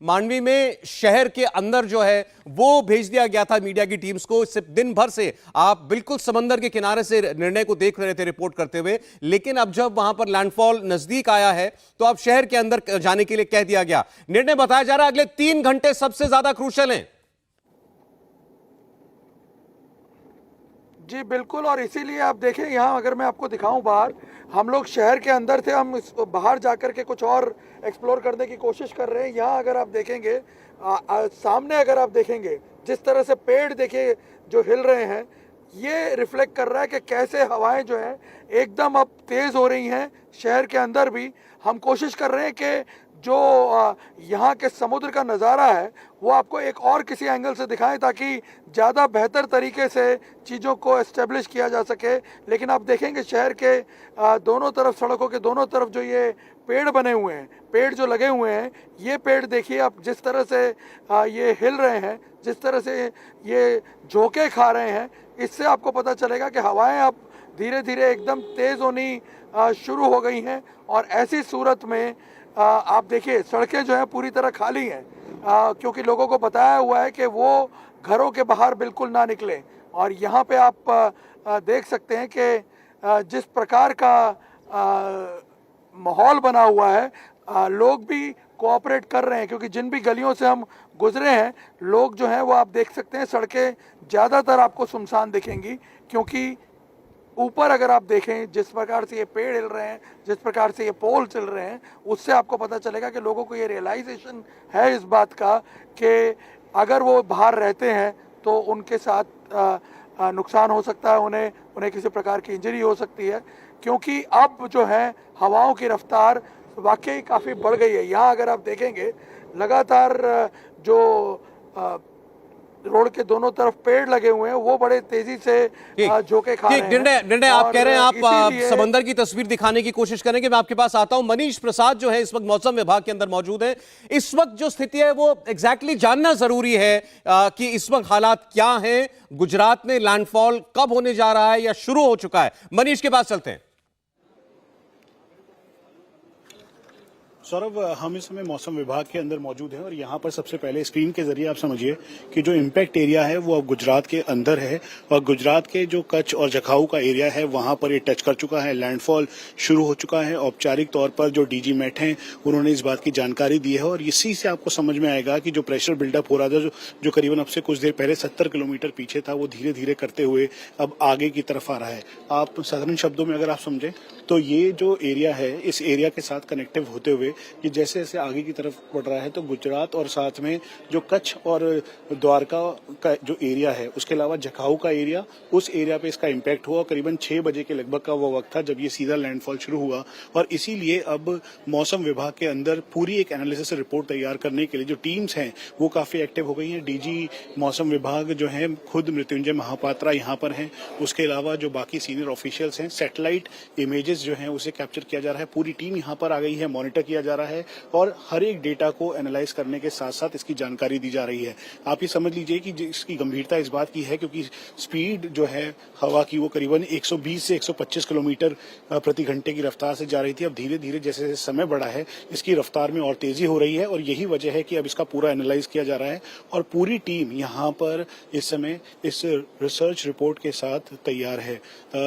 मांडवी में शहर के अंदर जो है वो भेज दिया गया था मीडिया की टीम्स को। इससे दिन भर से आप बिल्कुल समंदर के किनारे से निर्णय को देख रहे थे रिपोर्ट करते हुए, लेकिन अब जब वहां पर लैंडफॉल नजदीक आया है तो अब शहर के अंदर जाने के लिए कह दिया गया। निर्णय बताया जा रहा है अगले 3 घंटे सबसे ज्यादा क्रूशल हैं। जी बिल्कुल, और इसीलिए आप देखें यहाँ, अगर मैं आपको दिखाऊं बाहर, हम लोग शहर के अंदर थे, हम बाहर जाकर के कुछ और एक्सप्लोर करने की कोशिश कर रहे हैं। यहाँ अगर आप देखेंगे सामने, अगर आप देखेंगे जिस तरह से पेड़ देखिए जो हिल रहे हैं, ये रिफ्लेक्ट कर रहा है कि कैसे हवाएं जो हैं एकदम अब तेज़ हो रही हैं। शहर के अंदर भी हम कोशिश कर रहे हैं कि जो यहाँ के समुद्र का नज़ारा है वो आपको एक और किसी एंगल से दिखाएं ताकि ज़्यादा बेहतर तरीके से चीज़ों को एस्टेब्लिश किया जा सके। लेकिन आप देखेंगे शहर के दोनों तरफ, सड़कों के दोनों तरफ जो ये पेड़ बने हुए हैं, पेड़ जो लगे हुए हैं, ये पेड़ देखिए आप जिस तरह से ये हिल रहे हैं, जिस तरह से ये झोंके खा रहे हैं, इससे आपको पता चलेगा कि हवाएं अब धीरे धीरे एकदम तेज़ होनी शुरू हो गई हैं। और ऐसी सूरत में आप देखिए सड़कें जो हैं पूरी तरह खाली हैं, क्योंकि लोगों को बताया हुआ है कि वो घरों के बाहर बिल्कुल ना निकलें। और यहाँ पे आप देख सकते हैं कि जिस प्रकार का माहौल बना हुआ है, लोग भी कोऑपरेट कर रहे हैं, क्योंकि जिन भी गलियों से हम गुजरे हैं, लोग जो हैं वो आप देख सकते हैं सड़कें ज़्यादातर आपको सुनसान दिखेंगी, क्योंकि ऊपर अगर आप देखें जिस प्रकार से ये पेड़ हिल रहे हैं, जिस प्रकार से ये पोल चल रहे हैं, उससे आपको पता चलेगा कि लोगों को ये रियलाइजेशन है इस बात का कि अगर वो बाहर रहते हैं तो उनके साथ नुकसान हो सकता है, उन्हें किसी प्रकार की इंजरी हो सकती है, क्योंकि अब जो है हवाओं की रफ्तार वाकई काफ़ी बढ़ गई है। यहाँ अगर आप देखेंगे लगातार जो रोड के दोनों तरफ पेड़ लगे हुए हैं वो बड़े तेजी से झोंके खा रहे हैं। निर्णय आप कह रहे हैं, आप समंदर की तस्वीर दिखाने की कोशिश करेंगे। मैं आपके पास आता हूं। मनीष प्रसाद जो है इस वक्त मौसम विभाग के अंदर मौजूद है। इस वक्त जो स्थिति है वो एग्जैक्टली जानना जरूरी है कि इस वक्त हालात क्या हैं, गुजरात में लैंडफॉल कब होने जा रहा है या शुरू हो चुका है। मनीष के पास चलते हैं। सौरभ, हम इस समय मौसम विभाग के अंदर मौजूद हैं और यहाँ पर सबसे पहले स्क्रीन के जरिए आप समझिए कि जो इम्पैक्ट एरिया है वो अब गुजरात के अंदर है और गुजरात के जो कच्छ और जखाऊ का एरिया है वहाँ पर ये टच कर चुका है। लैंडफॉल शुरू हो चुका है। औपचारिक तौर पर जो डीजी मेट हैं उन्होंने इस बात की जानकारी दी है और इसी से आपको समझ में आएगा कि जो प्रेशर बिल्डअप हो रहा था, जो करीबन अब से कुछ देर पहले 70 किलोमीटर पीछे था, वो धीरे धीरे करते हुए अब आगे की तरफ आ रहा है। आप साधारण शब्दों में अगर आप समझें तो ये जो एरिया है, इस एरिया के साथ कनेक्टिव होते हुए कि जैसे जैसे आगे की तरफ बढ़ रहा है तो गुजरात और साथ में जो कच्छ और द्वारका का जो एरिया है, उसके अलावा जखाऊ का एरिया, उस एरिया पे इसका इम्पैक्ट हुआ। करीबन 6 बजे के लगभग का वो वक्त था जब ये सीधा लैंडफॉल शुरू हुआ और इसीलिए अब मौसम विभाग के अंदर पूरी एक एनालिसिस रिपोर्ट तैयार करने के लिए जो टीम्स हैं वो काफी एक्टिव हो गई हैं। डीजी मौसम विभाग जो है खुद मृत्युंजय महापात्रा यहाँ पर हैं। उसके अलावा जो बाकी सीनियर ऑफिशियल्स हैं, सैटेलाइट इमेजेस जो हैं उसे कैप्चर किया जा रहा है। पूरी टीम यहाँ पर आ गई है, मॉनिटर किया जा रहा है और हर एक डेटा को एनालाइज करने के साथ साथ इसकी जानकारी दी जा रही है। आप ये समझ लीजिए कि इसकी गंभीरता इस बात की है क्योंकि स्पीड जो है हवा की वो करीबन 120 से 125 किलोमीटर प्रति घंटे की रफ्तार से जा रही थी। अब धीरे धीरे जैसे जैसे समय बढ़ा है इसकी रफ्तार में और तेजी हो रही है और यही वजह है कि अब इसका पूरा एनालाइज किया जा रहा है और पूरी टीम यहाँ पर इस समय इस रिसर्च रिपोर्ट के साथ तैयार है।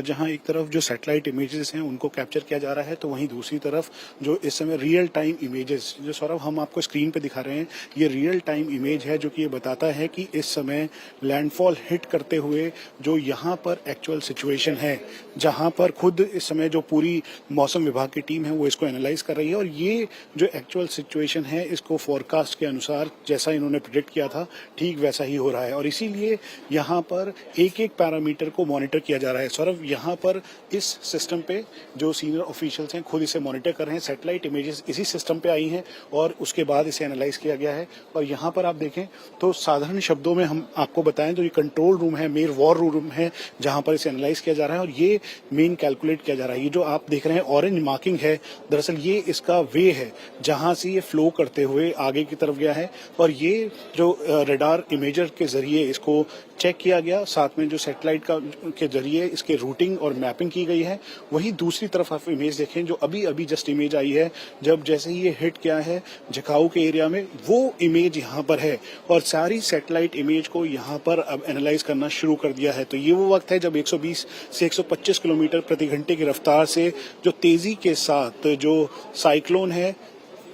जहाँ एक तरफ जो सैटेलाइट इमेजेस हैं उनको कैप्चर किया जा रहा है तो वहीं दूसरी तरफ जो इस समय रियल टाइम इमेजेस जो सौरभ हम आपको स्क्रीन पे दिखा रहे हैं, ये रियल टाइम इमेज है जो कि ये बताता है कि इस समय लैंडफॉल हिट करते हुए जो यहाँ पर एक्चुअल सिचुएशन है, जहाँ पर खुद इस समय जो पूरी मौसम विभाग की टीम है वो इसको एनालाइज कर रही है और ये जो एक्चुअल सिचुएशन है इसको फोरकास्ट के अनुसार जैसा इन्होंने प्रेडिक्ट किया था ठीक वैसा ही हो रहा है और इसीलिए यहाँ पर एक एक पैरामीटर को मॉनिटर किया जा रहा है। सौरभ, यहाँ पर इस सिस्टम पे जो सीनियर ऑफिशियल्स हैं खुद इसे मॉनिटर कर रहे हैं। सैटेलाइट इमेजेस इसी सिस्टम पे आई हैं और उसके बाद इसे एनालाइज किया गया है और यहाँ पर आप देखें तो साधारण शब्दों में हम आपको बताएं तो ये कंट्रोल रूम है, मेन वॉर रूम है जहाँ पर इसे एनालाइज किया जा रहा है और ये मेन कैलकुलेट किया जा रहा है। ये जो आप देख रहे हैं ऑरेंज मार्किंग है, दरअसल ये इसका वे है जहाँ से ये फ्लो करते हुए आगे की तरफ गया है और ये जो रडार इमेजर के जरिए इसको चेक किया गया, साथ में जो सैटेलाइट का के जरिए इसके रूटिंग और मैपिंग की गई है। वहीं दूसरी दूसरी तरफ आप इमेज देखें जो अभी अभी जस्ट इमेज आई है, जब जैसे ही ये हिट किया है जखाऊ के एरिया में, वो इमेज यहाँ पर है और सारी सैटेलाइट इमेज को यहाँ पर अब एनालाइज करना शुरू कर दिया है। तो ये वो वक्त है जब 120 से 125 किलोमीटर प्रति घंटे की रफ्तार से जो तेजी के साथ जो साइक्लोन है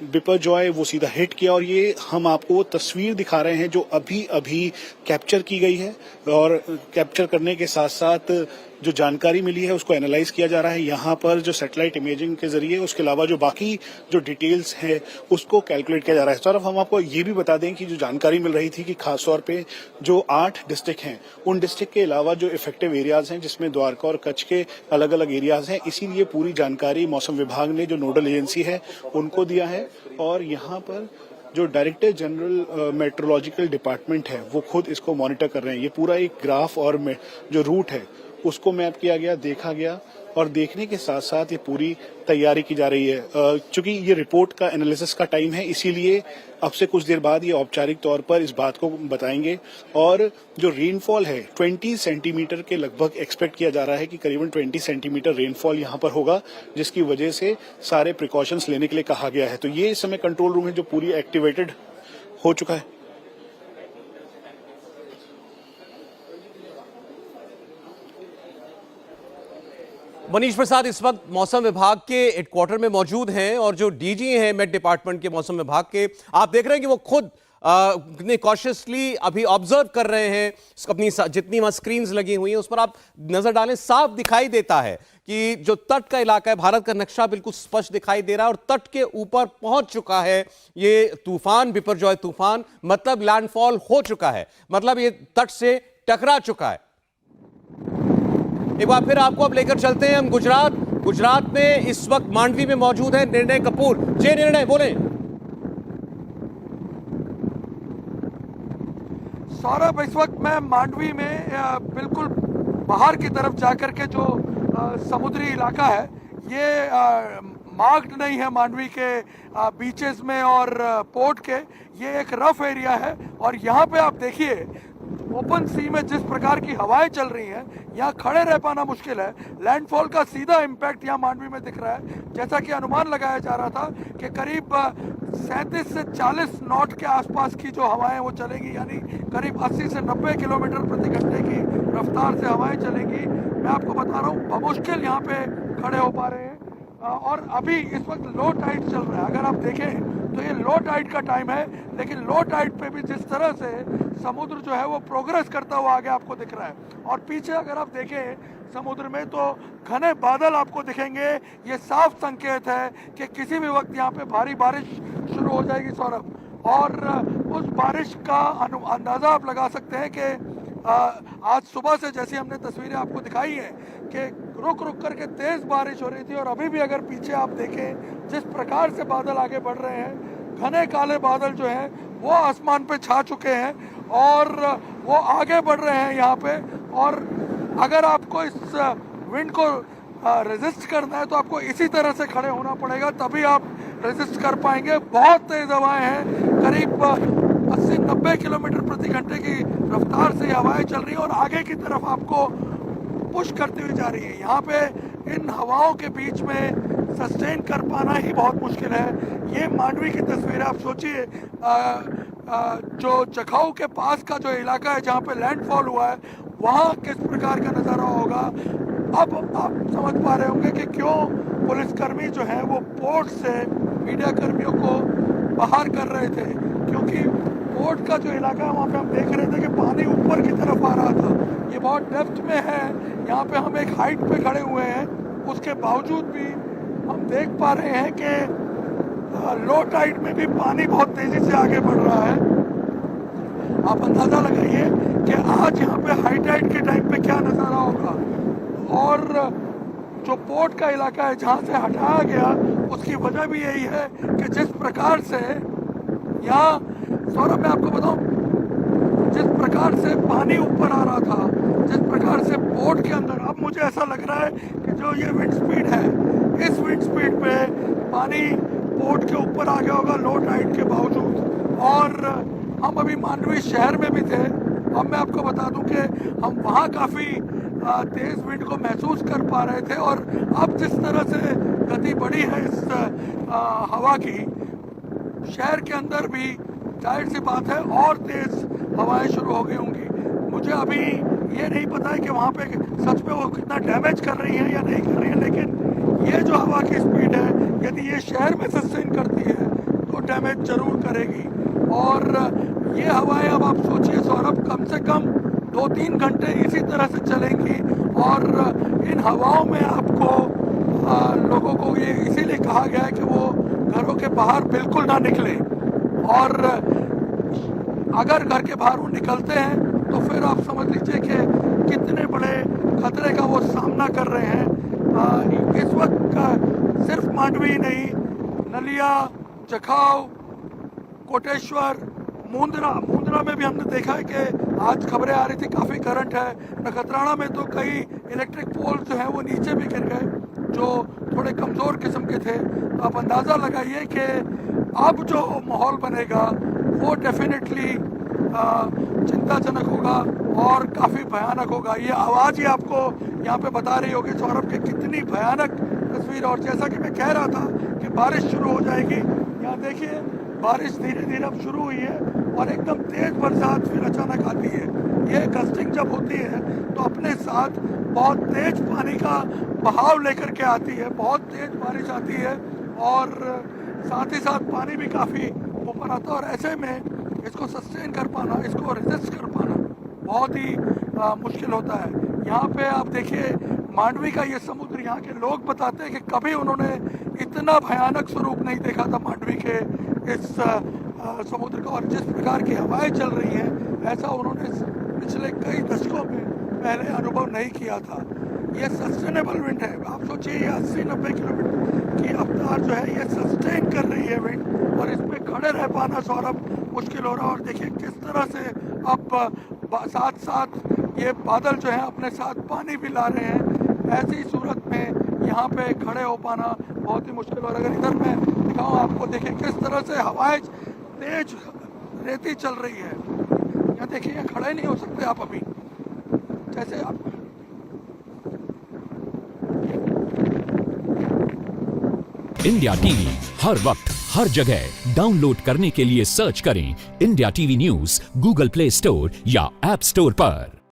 बिपरजॉय वो सीधा हिट किया, और ये हम आपको वो तस्वीर दिखा रहे हैं जो अभी अभी कैप्चर की गई है, और कैप्चर करने के साथ साथ जो जानकारी मिली है उसको एनालाइज किया जा रहा है यहाँ पर जो सैटेलाइट इमेजिंग के जरिए। उसके अलावा जो बाकी जो डिटेल्स है उसको कैलकुलेट किया जा रहा है। सर, हम आपको ये भी बता दें कि जो जानकारी मिल रही थी कि खासतौर पे जो 8 डिस्ट्रिक्ट हैं, उन डिस्ट्रिक्ट के अलावा जो इफेक्टिव एरियाज हैं जिसमें द्वारका और कच्छ के अलग अलग एरियाज हैं, इसीलिए पूरी जानकारी मौसम विभाग ने जो नोडल एजेंसी है उनको दिया है। और यहाँ पर जो डायरेक्टर जनरल मेट्रोलॉजिकल डिपार्टमेंट है वो खुद इसको मॉनिटर कर रहे हैं। ये पूरा एक ग्राफ और जो रूट है उसको मैप किया गया, देखा गया, और देखने के साथ साथ ये पूरी तैयारी की जा रही है। चूंकि ये रिपोर्ट का एनालिसिस का टाइम है, इसीलिए अब से कुछ देर बाद ये औपचारिक तौर पर इस बात को बताएंगे। और जो रेनफॉल है 20 सेंटीमीटर के लगभग एक्सपेक्ट किया जा रहा है कि करीबन 20 सेंटीमीटर रेनफॉल यहाँ पर होगा, जिसकी वजह से सारे प्रिकॉशंस लेने के लिए कहा गया है। तो ये इस समय कंट्रोल रूम है जो पूरी एक्टिवेटेड हो चुका है। मनीष प्रसाद इस वक्त मौसम विभाग के हेडक्वार्टर में मौजूद हैं, और जो डीजी हैं मेट डिपार्टमेंट के मौसम विभाग के, आप देख रहे हैं कि वो खुद कितने कॉशियसली अभी ऑब्जर्व कर रहे हैं। अपनी जितनी वहां स्क्रीन्स लगी हुई हैं उस पर आप नजर डालें, साफ दिखाई देता है कि जो तट का इलाका है, भारत का नक्शा बिल्कुल स्पष्ट दिखाई दे रहा है, और तट के ऊपर पहुंच चुका है ये तूफान, बिपरजॉय तूफान। मतलब लैंडफॉल हो चुका है, मतलब ये तट से टकरा चुका है। एक बार फिर आपको अब लेकर चलते हैं हम गुजरात में इस वक्त मांडवी में मौजूद है निर्णय कपूर। जे निर्णय, बोले। सौरभ, इस वक्त मैं मांडवी में बिल्कुल बाहर की तरफ जाकर के जो समुद्री इलाका है, ये मार्क्ड नहीं है मांडवी के बीचेस में और पोर्ट के, ये एक रफ एरिया है। और यहाँ पे आप देखिए ओपन सी में जिस प्रकार की हवाएं चल रही हैं, यहाँ खड़े रह पाना मुश्किल है। लैंडफॉल का सीधा इम्पैक्ट यहाँ मांडवी में दिख रहा है। जैसा कि अनुमान लगाया जा रहा था कि करीब 37 से 40 नॉट के आसपास की जो हवाएं वो चलेंगी, यानी करीब 80 से 90 किलोमीटर प्रति घंटे की रफ्तार से हवाएं चलेंगी। मैं आपको बता रहा हूँ बमुश्किल यहाँ पे खड़े हो पा रहे हैं। और अभी इस वक्त लो टाइड चल रहा है। अगर आप देखें तो ये लो टाइड का टाइम है, लेकिन लो टाइड पे भी जिस तरह से समुद्र जो है वो प्रोग्रेस करता हुआ आगे आपको दिख रहा है। और पीछे अगर आप देखें समुद्र में तो घने बादल आपको दिखेंगे। ये साफ संकेत है कि किसी भी वक्त यहाँ पे भारी बारिश शुरू हो जाएगी, सौरभ। और उस बारिश का अंदाज़ा आप लगा सकते हैं कि आज सुबह से जैसी हमने तस्वीरें आपको दिखाई है कि रुक रुक करके तेज बारिश हो रही थी, और अभी भी अगर पीछे आप देखें जिस प्रकार से बादल आगे बढ़ रहे हैं, घने काले बादल जो हैं वो आसमान पे छा चुके हैं और वो आगे बढ़ रहे हैं यहाँ पे। और अगर आपको इस विंड को रेजिस्ट करना है तो आपको इसी तरह से खड़े होना पड़ेगा, तभी आप रेजिस्ट कर पाएंगे। बहुत तेज हवाएं हैं, करीब 80-90 किलोमीटर प्रति घंटे की रफ्तार से हवाएं चल रही हैं और आगे की तरफ आपको पुश करती हुई जा रही है। यहाँ पे इन हवाओं के बीच में सस्टेन कर पाना ही बहुत मुश्किल है। ये मांडवी की तस्वीर है। आप सोचिए जो जखाऊ के पास का जो इलाका है जहाँ पे लैंडफॉल हुआ है, वहाँ किस प्रकार का नज़ारा होगा। अब आप समझ पा रहे होंगे कि क्यों पुलिसकर्मी जो है वो पोर्ट से मीडिया कर्मियों को बाहर कर रहे थे, क्योंकि पोर्ट का जो इलाका है वहाँ पे हम देख रहे थे कि पानी ऊपर की तरफ आ रहा था। ये बहुत डेप्थ में है। यहाँ पे हम एक हाइट पे खड़े हुए हैं, उसके बावजूद भी हम देख पा रहे हैं कि लो टाइड में भी पानी बहुत तेजी से आगे बढ़ रहा है। आप अंदाजा लगाइए कि आज यहाँ पे हाई टाइड के टाइम पे क्या नज़ारा होगा। और जो पोर्ट का इलाका है जहाँ से हटाया गया, उसकी वजह भी यही है कि जिस प्रकार से यहाँ, सौरभ मैं आपको बताऊं, जिस प्रकार से पानी ऊपर आ रहा था, जिस प्रकार से पोर्ट के अंदर, अब मुझे ऐसा लग रहा है कि जो ये विंड स्पीड है, इस विंड स्पीड पे पानी पोर्ट के ऊपर आ गया होगा लो टाइड के बावजूद। और हम अभी मांडवी शहर में भी थे। अब मैं आपको बता दूं कि हम वहाँ काफ़ी तेज विंड को महसूस कर पा रहे थे। और अब जिस तरह से गति बढ़ी है इस हवा की, शहर के अंदर भी जाहिर सी बात है और तेज हवाएं शुरू हो गई होंगी। मुझे अभी ये नहीं पता है कि वहाँ पे सच में वो कितना डैमेज कर रही है या नहीं कर रही है, लेकिन ये जो हवा की स्पीड है, यदि ये शहर में सस्टेन करती है तो डैमेज जरूर करेगी। और ये हवाएं अब आप सोचिए सौरभ, कम से कम 2-3 घंटे इसी तरह से चलेंगी। और इन हवाओं में आपको लोगों को ये इसीलिए कहा गया है कि वो घरों के बाहर बिल्कुल ना निकले, और अगर घर के बाहर वो निकलते हैं तो फिर आप समझ लीजिए कि कितने बड़े खतरे का वो सामना कर रहे हैं। इस वक्त सिर्फ मांडवी नहीं, नलिया, जखाव, कोटेश्वर, मुंद्रा में भी हमने देखा है कि आज खबरें आ रही थी काफ़ी करंट है। नखत्राणा में तो कई इलेक्ट्रिक पोल जो हैं वो नीचे भी गिर गए, जो थोड़े कमज़ोर किस्म के थे। तो आप अंदाज़ा लगाइए कि अब जो माहौल बनेगा वो डेफिनेटली चिंताजनक होगा और काफ़ी भयानक होगा। ये आवाज़ ही आपको यहाँ पे बता रही होगी सौरभ के कितनी भयानक तस्वीर। और जैसा कि मैं कह रहा था कि बारिश शुरू हो जाएगी, यहाँ देखिए बारिश धीरे धीरे अब शुरू हुई है और एकदम तेज बरसात फिर अचानक आती है। ये गस्टिंग जब होती है तो अपने साथ बहुत तेज पानी का बहाव लेकर के आती है, बहुत तेज बारिश आती है और साथ ही साथ पानी भी काफ़ी ऊपर आता है। और ऐसे में इसको सस्टेन कर पाना, इसको रेजिस्ट कर पाना बहुत ही मुश्किल होता है। यहाँ पे आप देखिए मांडवी का ये समुद्र, यहाँ के लोग बताते हैं कि कभी उन्होंने इतना भयानक स्वरूप नहीं देखा था मांडवी के इस समुद्र का। और जिस प्रकार की हवाएं चल रही हैं, ऐसा उन्होंने पिछले कई दशकों में पहले अनुभव नहीं किया था। ये सस्टेनेबल विंड है। आप सोचिए ये 80-90 किलोमीटर की रफ्तार जो है ये सस्टेन कर रही है विंड, और इसमें खड़े रह पाना सौरभ मुश्किल हो रहा है। और देखिए किस तरह से अब साथ साथ ये बादल जो है अपने साथ पानी भी ला रहे हैं। ऐसी सूरत में यहाँ पे खड़े हो पाना बहुत ही मुश्किल। और अगर इधर मैं दिखाऊँ आपको, देखिए किस तरह से हवाएं तेज रेती चल रही है। यहाँ देखिए यहाँ खड़े नहीं हो सकते आप अभी, जैसे आप इंडिया टीवी हर वक्त हर जगह डाउनलोड करने के लिए सर्च करें India TV news Google play store या ऐप स्टोर पर।